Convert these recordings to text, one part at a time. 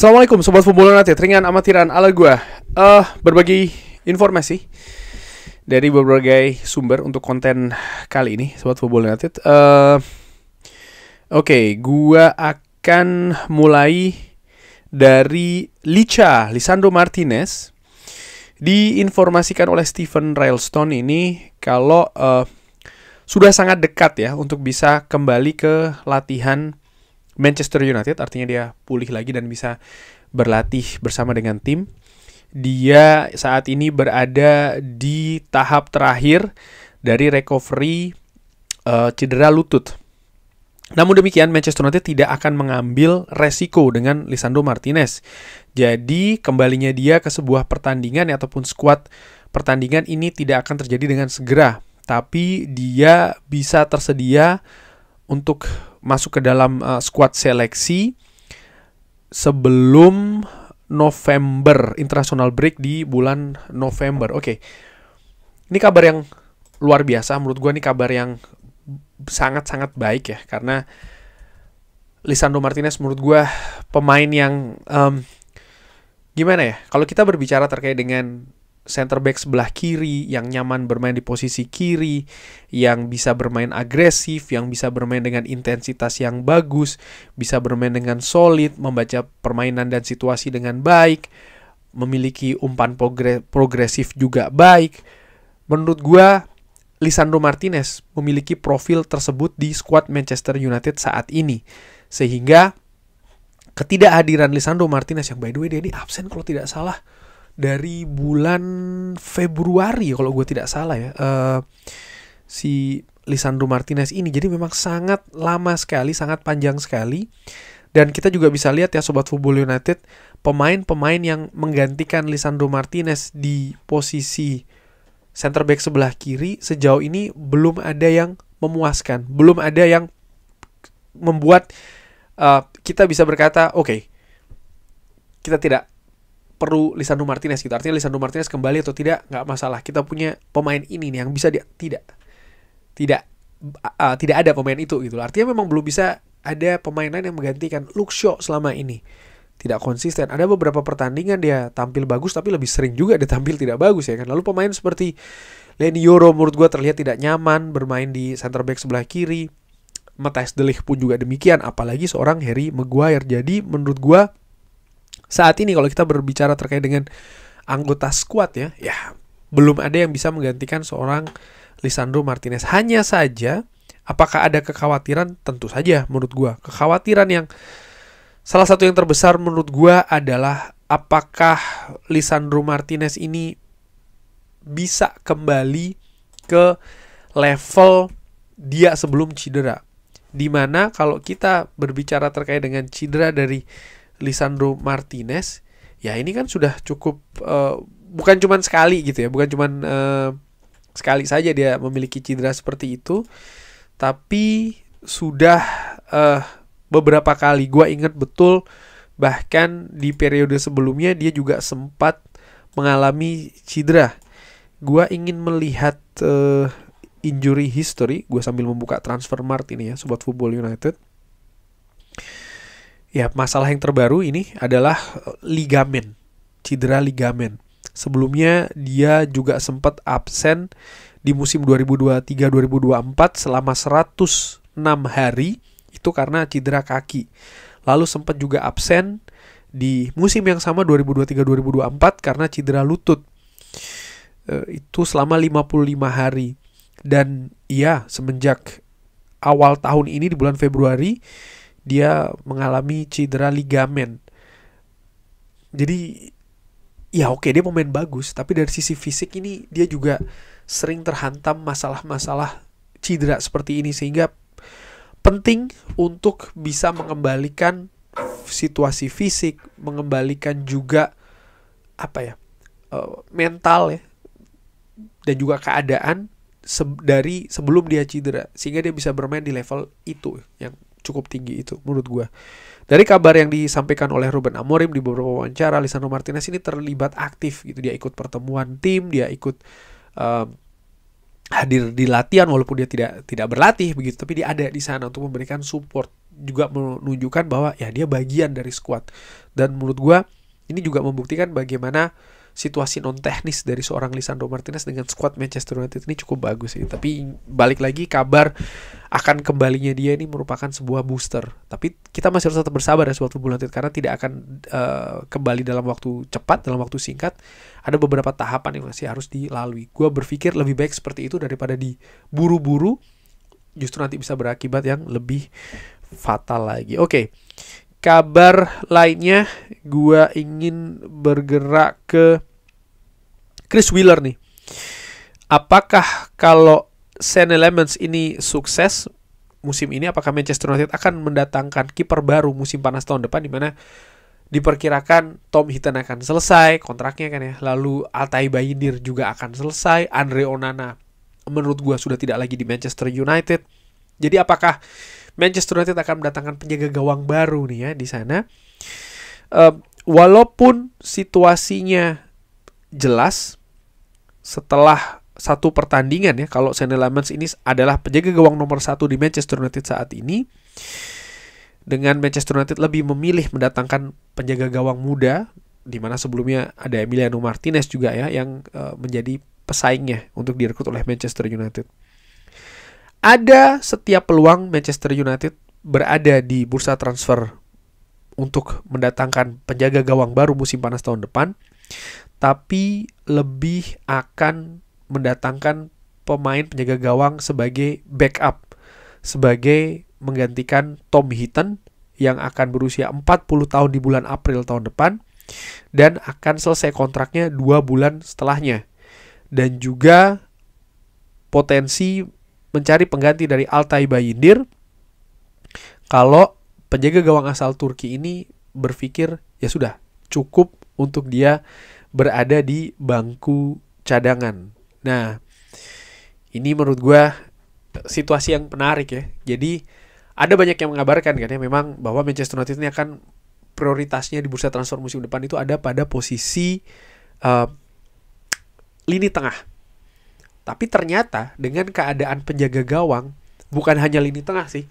Assalamualaikum Sobat Football United, ringan amatiran ala gua. Berbagi informasi dari berbagai sumber untuk konten kali ini Sobat Football United. Oke, gua akan mulai dari Lisandro Martinez. Diinformasikan oleh Stephen Railstone ini kalau sudah sangat dekat ya untuk bisa kembali ke latihan Manchester United, artinya dia pulih lagi dan bisa berlatih bersama dengan tim. Dia saat ini berada di tahap terakhir dari recovery cedera lutut. Namun demikian, Manchester United tidak akan mengambil resiko dengan Lisandro Martinez. Jadi kembalinya dia ke sebuah pertandingan ataupun skuad pertandingan ini tidak akan terjadi dengan segera, tapi dia bisa tersedia untuk masuk ke dalam skuad seleksi sebelum November, international break di bulan November. Oke. Ini kabar yang luar biasa menurut gue, ini kabar yang sangat-sangat baik ya, karena Lisandro Martinez menurut gue pemain yang gimana ya, kalau kita berbicara terkait dengan center back sebelah kiri yang nyaman bermain di posisi kiri, yang bisa bermain agresif, yang bisa bermain dengan intensitas yang bagus, bisa bermain dengan solid, membaca permainan dan situasi dengan baik, memiliki umpan progresif juga baik. Menurut gua Lisandro Martinez memiliki profil tersebut di skuad Manchester United saat ini, sehingga ketidakhadiran Lisandro Martinez, yang by the way dia ini absen kalau tidak salah dari bulan Februari kalau gue tidak salah ya, si Lisandro Martinez ini, jadi memang sangat lama sekali, sangat panjang sekali. Dan kita juga bisa lihat ya Sobat Football United, pemain-pemain yang menggantikan Lisandro Martinez di posisi center back sebelah kiri sejauh ini belum ada yang memuaskan, belum ada yang membuat kita bisa berkata oke, kita tidak perlu Lisandro Martinez gitu. Artinya Lisandro Martinez kembali atau tidak nggak masalah. Kita punya pemain ini nih yang bisa dia tidak ada pemain itu gitu. Artinya memang belum bisa ada pemain lain yang menggantikan Luke Shaw selama ini. Tidak konsisten. Ada beberapa pertandingan dia tampil bagus, tapi lebih sering juga dia tampil tidak bagus ya kan. Lalu pemain seperti Leny Yoro menurut gue terlihat tidak nyaman bermain di center back sebelah kiri. Matthijs de Ligt pun juga demikian, apalagi seorang Harry Maguire. Jadi menurut gue saat ini kalau kita berbicara terkait dengan anggota skuad ya belum ada yang bisa menggantikan seorang Lisandro Martinez. Hanya saja apakah ada kekhawatiran? Tentu saja menurut gua. Kekhawatiran yang salah satu yang terbesar menurut gua adalah apakah Lisandro Martinez ini bisa kembali ke level dia sebelum cedera. Dimana kalau kita berbicara terkait dengan cedera dari Lisandro Martinez, ya ini kan sudah cukup, bukan cuman sekali gitu ya, bukan cuman sekali saja dia memiliki cedera seperti itu, tapi sudah beberapa kali. Gua ingat betul bahkan di periode sebelumnya dia juga sempat mengalami cedera. Gua ingin melihat injury history, gua sambil membuka Transfermarkt ini ya Sobat Football United. Ya, masalah yang terbaru ini adalah ligamen, cedera ligamen. Sebelumnya dia juga sempat absen di musim 2023-2024 selama 106 hari, itu karena cedera kaki. Lalu sempat juga absen di musim yang sama 2023-2024 karena cedera lutut. Itu selama 55 hari. Dan ya, semenjak awal tahun ini di bulan Februari dia mengalami cedera ligamen. Jadi ya oke, dia pemain bagus, tapi dari sisi fisik ini dia juga sering terhantam masalah-masalah cedera seperti ini, sehingga penting untuk bisa mengembalikan situasi fisik, mengembalikan juga mental ya, dan juga keadaan dari sebelum dia cedera, sehingga dia bisa bermain di level itu yang cukup tinggi itu menurut gue. Dari kabar yang disampaikan oleh Ruben Amorim di beberapa wawancara, Lisandro Martinez ini terlibat aktif gitu. Dia ikut pertemuan tim, dia ikut hadir di latihan walaupun dia tidak berlatih begitu, tapi dia ada di sana untuk memberikan support juga menunjukkan bahwa ya dia bagian dari squad. Dan menurut gue ini juga membuktikan bagaimana situasi non teknis dari seorang Lisandro Martinez dengan squad Manchester United ini cukup bagus sih. Tapi balik lagi, kabar akan kembalinya dia ini merupakan sebuah booster. Tapi kita masih harus tetap bersabar ya sobat Football United, karena tidak akan kembali dalam waktu cepat, dalam waktu singkat. Ada beberapa tahapan yang masih harus dilalui. Gue berpikir lebih baik seperti itu daripada diburu-buru, justru nanti bisa berakibat yang lebih fatal lagi. Oke. Kabar lainnya, gue ingin bergerak ke Chris Wheeler nih. Apakah kalau Senne Lammens ini sukses musim ini, apakah Manchester United akan mendatangkan kiper baru musim panas tahun depan, dimana diperkirakan Tom Heaton akan selesai kontraknya kan ya, lalu Altay Bayindir juga akan selesai, Andre Onana menurut gue sudah tidak lagi di Manchester United. Jadi apakah Manchester United akan mendatangkan penjaga gawang baru nih ya di sana? Walaupun situasinya jelas setelah satu pertandingan ya, kalau Senne Lammens ini adalah penjaga gawang nomor 1 di Manchester United saat ini, dengan Manchester United lebih memilih mendatangkan penjaga gawang muda, di mana sebelumnya ada Emiliano Martinez juga ya yang menjadi pesaingnya untuk direkrut oleh Manchester United. Ada setiap peluang Manchester United berada di bursa transfer untuk mendatangkan penjaga gawang baru musim panas tahun depan, tapi lebih akan mendatangkan pemain penjaga gawang sebagai backup, sebagai menggantikan Tom Heaton yang akan berusia 40 tahun di bulan April tahun depan dan akan selesai kontraknya 2 bulan setelahnya. Dan juga potensi mencari pengganti dari Altay Bayindir kalau penjaga gawang asal Turki ini berpikir ya sudah cukup untuk dia berada di bangku cadangan. Nah, ini menurut gue situasi yang menarik ya. Jadi ada banyak yang mengabarkan kan ya memang bahwa Manchester United ini akan prioritasnya di bursa transfer musim depan itu ada pada posisi lini tengah. Tapi ternyata dengan keadaan penjaga gawang, bukan hanya lini tengah sih,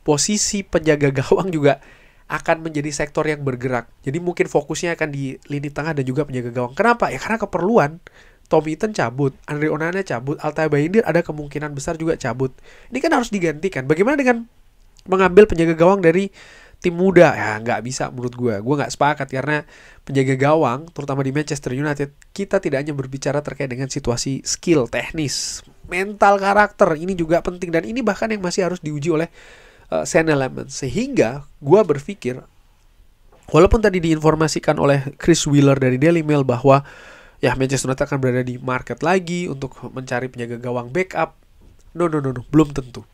posisi penjaga gawang juga akan menjadi sektor yang bergerak. Jadi mungkin fokusnya akan di lini tengah dan juga penjaga gawang. Kenapa? Ya karena keperluan. Tom Heaton cabut, Andre Onana cabut, Altay Bayindir ada kemungkinan besar juga cabut. Ini kan harus digantikan. Bagaimana dengan mengambil penjaga gawang dari tim muda? Ya nggak bisa menurut gue. Gue nggak sepakat karena penjaga gawang, terutama di Manchester United, kita tidak hanya berbicara terkait dengan situasi skill, teknis, mental, karakter. Ini juga penting dan ini bahkan yang masih harus diuji oleh Senne Lammens. Sehingga gue berpikir, walaupun tadi diinformasikan oleh Chris Wheeler dari Daily Mail bahwa ya Manchester United akan berada di market lagi untuk mencari penjaga gawang backup. No, belum tentu.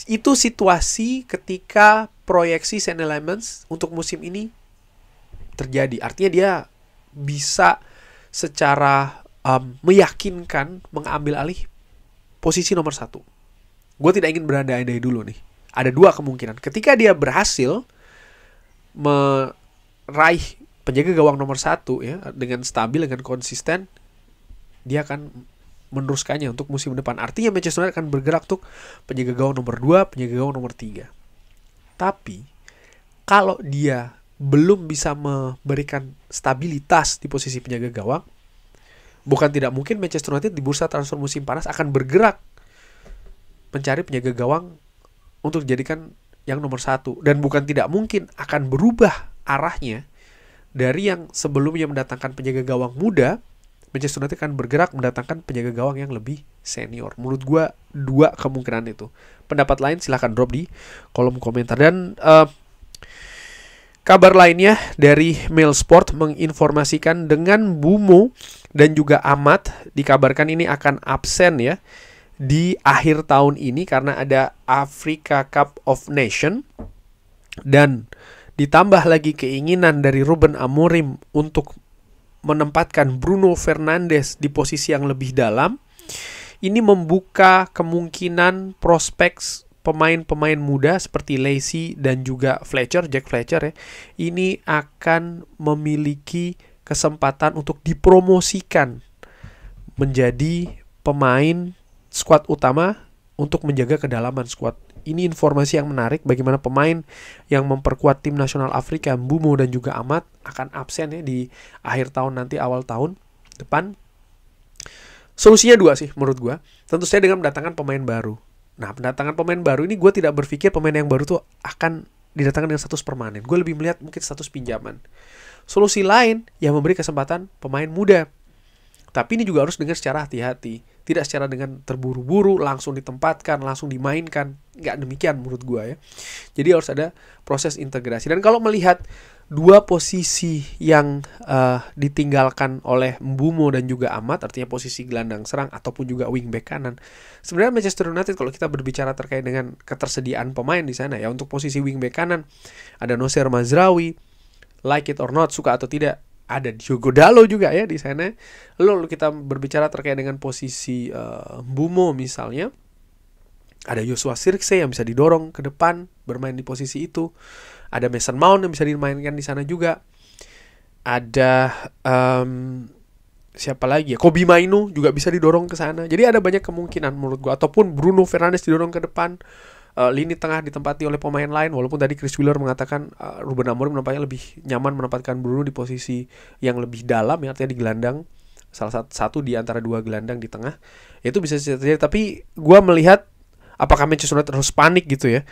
Itu situasi ketika proyeksi Senne Lammens untuk musim ini terjadi. Artinya dia bisa secara meyakinkan mengambil alih posisi nomor 1. Gue tidak ingin berandai-andai dulu nih. Ada 2 kemungkinan. Ketika dia berhasil meraih penjaga gawang nomor 1 ya dengan stabil, dengan konsisten, dia akan meneruskannya untuk musim depan. Artinya Manchester United akan bergerak untuk penjaga gawang nomor 2, penjaga gawang nomor 3. Tapi kalau dia belum bisa memberikan stabilitas di posisi penjaga gawang, bukan tidak mungkin Manchester United di bursa transfer musim panas akan bergerak mencari penjaga gawang untuk dijadikan yang nomor 1. Dan bukan tidak mungkin akan berubah arahnya dari yang sebelumnya mendatangkan penjaga gawang muda, Manchester United akan bergerak mendatangkan penjaga gawang yang lebih senior. Menurut gue 2 kemungkinan itu. Pendapat lain silahkan drop di kolom komentar. Dan kabar lainnya dari Mail Sport menginformasikan dengan Bumo dan juga Amat dikabarkan ini akan absen ya di akhir tahun ini karena ada Africa Cup of Nations. Dan ditambah lagi keinginan dari Ruben Amorim untuk menempatkan Bruno Fernandes di posisi yang lebih dalam. Ini membuka kemungkinan prospek pemain-pemain muda seperti Lacy dan juga Jack Fletcher ya. Ini akan memiliki kesempatan untuk dipromosikan menjadi pemain skuad utama untuk menjaga kedalaman skuad ini informasi yang menarik bagaimana pemain yang memperkuat tim nasional Afrika, Mbeumo dan juga Amat akan absen ya di akhir tahun nanti, awal tahun depan. Solusinya dua sih menurut gue. Tentu saja dengan mendatangkan pemain baru. Nah, pendatangan pemain baru ini gue tidak berpikir pemain yang baru tuh akan didatangkan dengan status permanen. Gue lebih melihat mungkin status pinjaman. Solusi lain yang memberi kesempatan pemain muda. Tapi ini juga harus dengan secara hati-hati. Tidak secara dengan terburu-buru, langsung ditempatkan, langsung dimainkan. Nggak demikian menurut gue ya. Jadi harus ada proses integrasi. Dan kalau melihat dua posisi yang ditinggalkan oleh Mbeumo dan juga Amat, artinya posisi gelandang serang ataupun juga wingback kanan. Sebenarnya Manchester United kalau kita berbicara terkait dengan ketersediaan pemain di sana ya, untuk posisi wingback kanan ada Noussair Mazraoui, like it or not, suka atau tidak, ada Diogo Dalot juga ya di sana. Lalu kita berbicara terkait dengan posisi Mbeumo misalnya, ada Joshua Zirkzee yang bisa didorong ke depan bermain di posisi itu. Ada Mason Mount yang bisa dimainkan di sana juga. Ada siapa lagi ya? Kobbie Mainoo juga bisa didorong ke sana. Jadi ada banyak kemungkinan menurut gua, ataupun Bruno Fernandes didorong ke depan. Lini tengah ditempati oleh pemain lain, walaupun tadi Chris Wheeler mengatakan Ruben Amorim nampaknya lebih nyaman menempatkan Bruno di posisi yang lebih dalam ya, artinya di gelandang, salah satu di antara dua gelandang di tengah. Itu bisa terjadi, tapi gua melihat apakah Manchester United harus panik gitu ya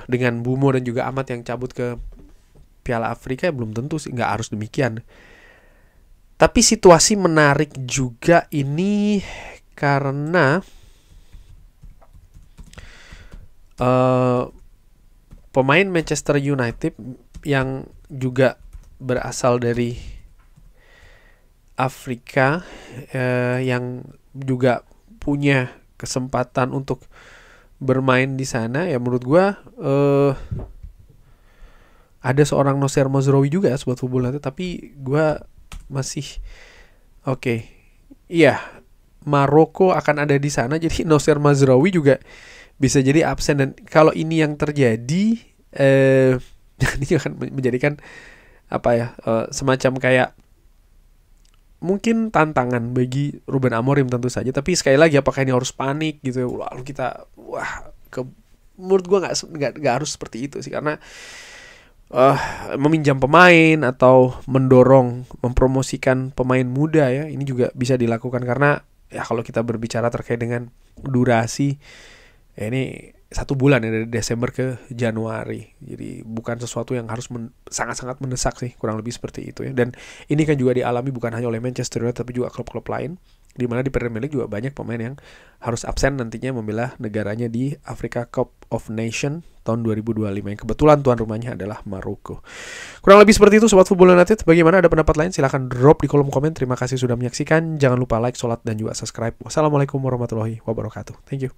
dengan Mbeumo dan juga Amat yang cabut ke Piala Afrika, ya belum tentu sih, nggak harus demikian. Tapi situasi menarik juga ini karena pemain Manchester United yang juga berasal dari Afrika yang juga punya kesempatan untuk bermain di sana ya, menurut gua ada seorang Noussair Mazraoui juga ya sobat football nanti, tapi gua masih iya, Maroko akan ada di sana, jadi Noussair Mazraoui juga bisa jadi absen. Dan kalau ini yang terjadi ini akan menjadikan semacam kayak mungkin tantangan bagi Ruben Amorim tentu saja. Tapi sekali lagi, apakah ini harus panik gitu ya? Lalu kita menurut gue nggak harus seperti itu sih, karena meminjam pemain atau mempromosikan pemain muda ya, ini juga bisa dilakukan. Karena ya kalau kita berbicara terkait dengan durasi ya, ini 1 bulan ya, dari Desember ke Januari. Jadi bukan sesuatu yang harus sangat-sangat mendesak sih, kurang lebih seperti itu ya. Dan ini kan juga dialami bukan hanya oleh Manchester United tapi juga klub-klub lain, di mana di Premier League juga banyak pemain yang harus absen nantinya membela negaranya di Africa Cup of Nations tahun 2025 yang kebetulan tuan rumahnya adalah Maroko. Kurang lebih seperti itu sobat Football United. Bagaimana, ada pendapat lain silahkan drop di kolom komen. Terima kasih sudah menyaksikan. Jangan lupa like, sholat dan juga subscribe. Wassalamualaikum warahmatullahi wabarakatuh. Thank you.